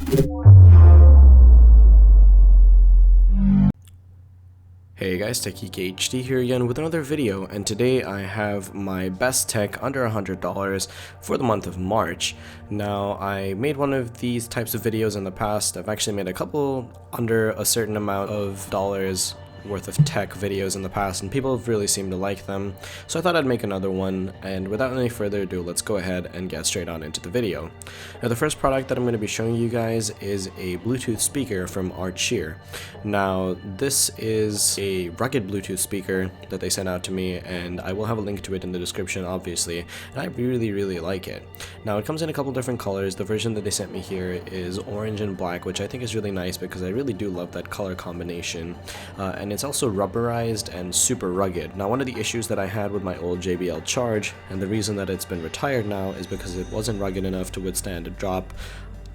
Hey guys, TechGeekHD here again with another video, and today I have my best tech under $100 for the month of March. Now, I made one of these types of videos in the past. I've actually made a couple under a certain amount of dollars worth of tech videos in the past, and people have really seemed to like them, so I thought I'd make another one. And without any further ado, let's go ahead and get straight on into the video. Now, the first product that I'm going to be showing you guys is a Bluetooth speaker from Archeer. Now, this is a rugged Bluetooth speaker that they sent out to me, and I will have a link to it in the description, obviously, and I really like it. Now, it comes in a couple different colors. The version that they sent me here is orange and black, which I think is really nice because I really do love that color combination, and it's also rubberized and super rugged. Now, one of the issues that I had with my old JBL Charge, and the reason that it's been retired now, is because it wasn't rugged enough to withstand a drop.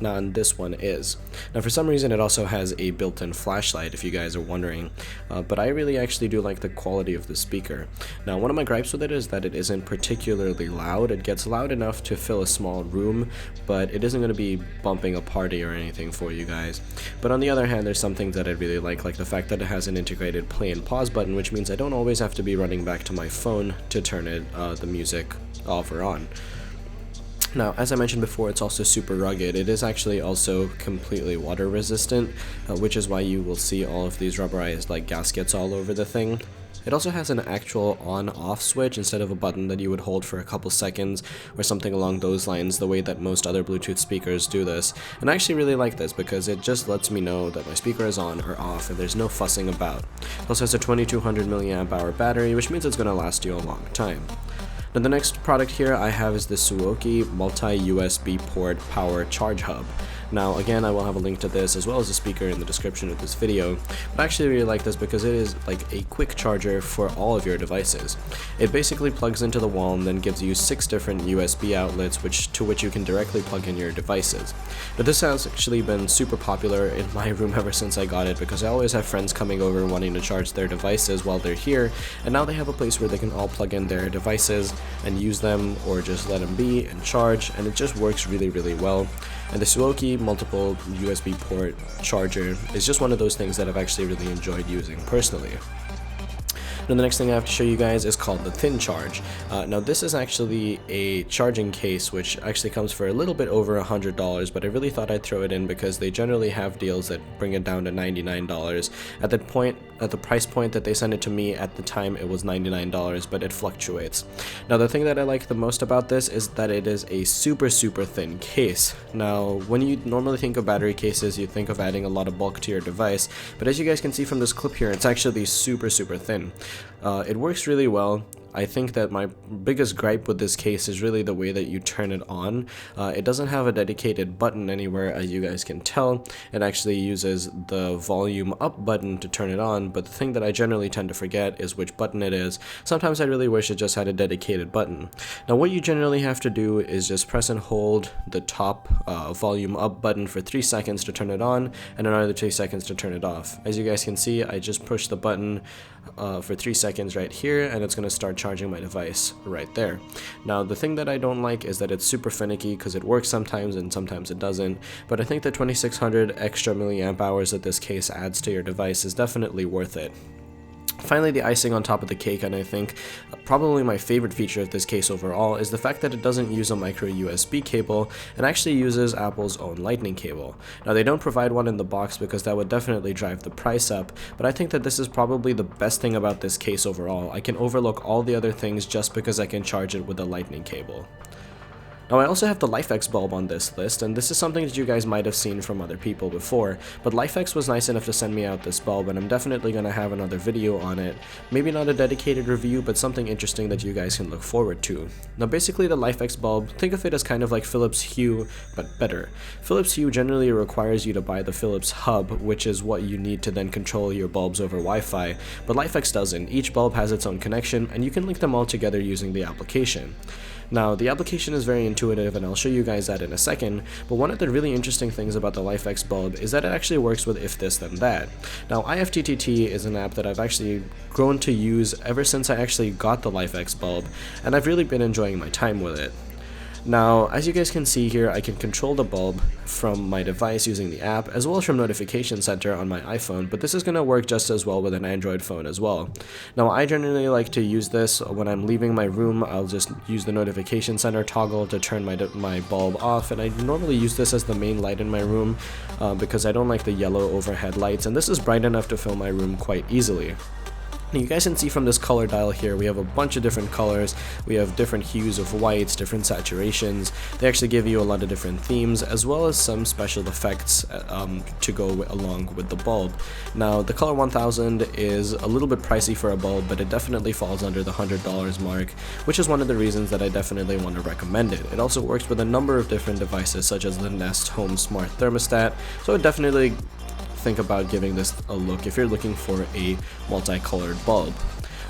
Now, and this one is. Now, for some reason, it also has a built-in flashlight, if you guys are wondering, but I really actually do like the quality of the speaker. Now, one of my gripes with it is that it isn't particularly loud. It gets loud enough to fill a small room, but it isn't going to be bumping a party or anything for you guys. But on the other hand, there's some things that I really like the fact that it has an integrated play and pause button, which means I don't always have to be running back to my phone to turn it, the music off or on. Now, as I mentioned before, it's also super rugged. It is actually also completely water resistant, which is why you will see all of these rubberized gaskets all over the thing. It also has an actual on-off switch instead of a button that you would hold for a couple seconds or something along those lines, the way that most other Bluetooth speakers do this. And I actually really like this because it just lets me know that my speaker is on or off and there's no fussing about. It also has a 2200 milliamp hour battery, which means it's going to last you a long time. Now, the next product here I have is the Suki multi-USB port power charge hub. Now, again, I will have a link to this as well as a speaker in the description of this video, but I actually really like this because it is like a quick charger for all of your devices. It basically plugs into the wall and then gives you 6 different USB outlets to which you can directly plug in your devices. But this has actually been super popular in my room ever since I got it, because I always have friends coming over wanting to charge their devices while they're here, and now they have a place where they can all plug in their devices and use them, or just let them be and charge, and it just works really well. And the Suki multiple USB port charger is just one of those things that I've actually really enjoyed using personally. Now, the next thing I have to show you guys is called the Thin Charge. Now, this is actually a charging case which actually comes for a little bit over $100, but I really thought I'd throw it in because they generally have deals that bring it down to $99. At the price point that they sent it to me at the time, it was $99, but it fluctuates. Now, the thing that I like the most about this is that it is a super thin case. Now, when you normally think of battery cases, you think of adding a lot of bulk to your device, but as you guys can see from this clip here, it's actually super thin. It works really well. I think that my biggest gripe with this case is really the way that you turn it on. It doesn't have a dedicated button anywhere, as you guys can tell. It actually uses the volume up button to turn it on, but the thing that I generally tend to forget is which button it is. Sometimes I really wish it just had a dedicated button. Now, what you generally have to do is just press and hold the top volume up button for 3 seconds to turn it on, and another 3 seconds to turn it off. As you guys can see, I just push the button for 3 seconds right here, and it's going to start charging my device right there. Now, the thing that I don't like is that it's super finicky, because it works sometimes and sometimes it doesn't, but I think the 2600 extra milliamp hours that this case adds to your device is definitely worth it. Finally, the icing on top of the cake, and I think probably my favorite feature of this case overall, is the fact that it doesn't use a micro USB cable and actually uses Apple's own lightning cable. Now, they don't provide one in the box because that would definitely drive the price up, but I think that this is probably the best thing about this case overall. I can overlook all the other things just because I can charge it with a lightning cable. Now, I also have the LifeX Bulb on this list, and this is something that you guys might have seen from other people before, but LifeX was nice enough to send me out this bulb, and I'm definitely going to have another video on it. Maybe not a dedicated review, but something interesting that you guys can look forward to. Now, basically, the LifeX Bulb, think of it as kind of like Philips Hue, but better. Philips Hue generally requires you to buy the Philips Hub, which is what you need to then control your bulbs over Wi-Fi, but LifeX doesn't. Each bulb has its own connection, and you can link them all together using the application. Now, the application is very intuitive, and I'll show you guys that in a second, but one of the really interesting things about the LifeX Bulb is that it actually works with If This Then That. Now, IFTTT is an app that I've actually grown to use ever since I actually got the LifeX Bulb, and I've really been enjoying my time with it. Now, as you guys can see here, I can control the bulb from my device using the app, as well as from Notification Center on my iPhone, but this is going to work just as well with an Android phone as well. Now, I generally like to use this when I'm leaving my room. I'll just use the Notification Center toggle to turn my bulb off, and I normally use this as the main light in my room because I don't like the yellow overhead lights, and this is bright enough to fill my room quite easily. You guys can see from this color dial here, we have a bunch of different colors. We have different hues of whites, different saturations. They actually give you a lot of different themes, as well as some special effects to go along with the bulb. Now, the color 1000 is a little bit pricey for a bulb, but it definitely falls under the $100 mark, which is one of the reasons that I definitely want to recommend it. It also works with a number of different devices, such as the Nest Home Smart Thermostat, so it definitely think about giving this a look if you're looking for a multicolored bulb.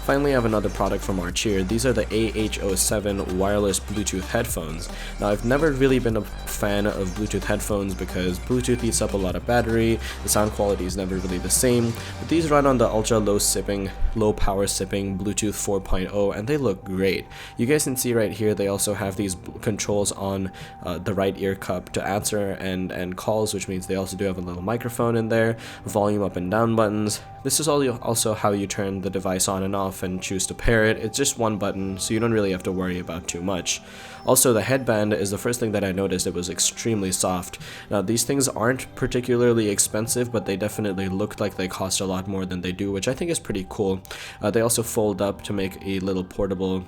Finally, I have another product from our cheer. These are the AADITYAA wireless Bluetooth headphones. Now, I've never really been a fan of Bluetooth headphones because Bluetooth eats up a lot of battery, the sound quality is never really the same, but these run on the ultra low power sipping Bluetooth 4.0, and they look great. You guys can see right here, they also have these controls on the right ear cup to answer and calls, which means they also do have a little microphone in there, volume up and down buttons. This is also how you turn the device on and off and choose to pair it. It's just one button, so you don't really have to worry about too much. Also, the headband is the first thing that I noticed. It was extremely soft. Now, these things aren't particularly expensive, but they definitely looked like they cost a lot more than they do, which I think is pretty cool. They also fold up to make a little portable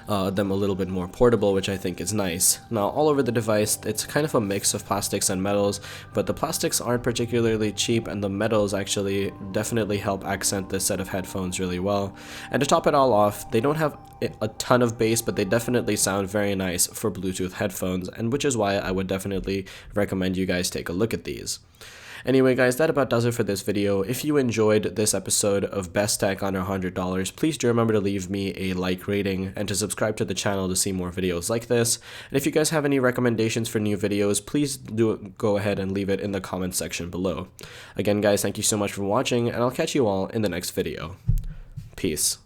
them a little bit more portable, which I think is nice. Now, all over the device, it's kind of a mix of plastics and metals, but the plastics aren't particularly cheap, and the metals actually definitely help accent this set of headphones really well. And to top it all off, they don't have a ton of bass, but they definitely sound very nice for Bluetooth headphones, and which is why I would definitely recommend you guys take a look at these. Anyway, guys, that about does it for this video. If you enjoyed this episode of Best Tech Under $100, please do remember to leave me a like rating and to subscribe to the channel to see more videos like this. And if you guys have any recommendations for new videos, please do go ahead and leave it in the comments section below. Again, guys, thank you so much for watching, and I'll catch you all in the next video. Peace.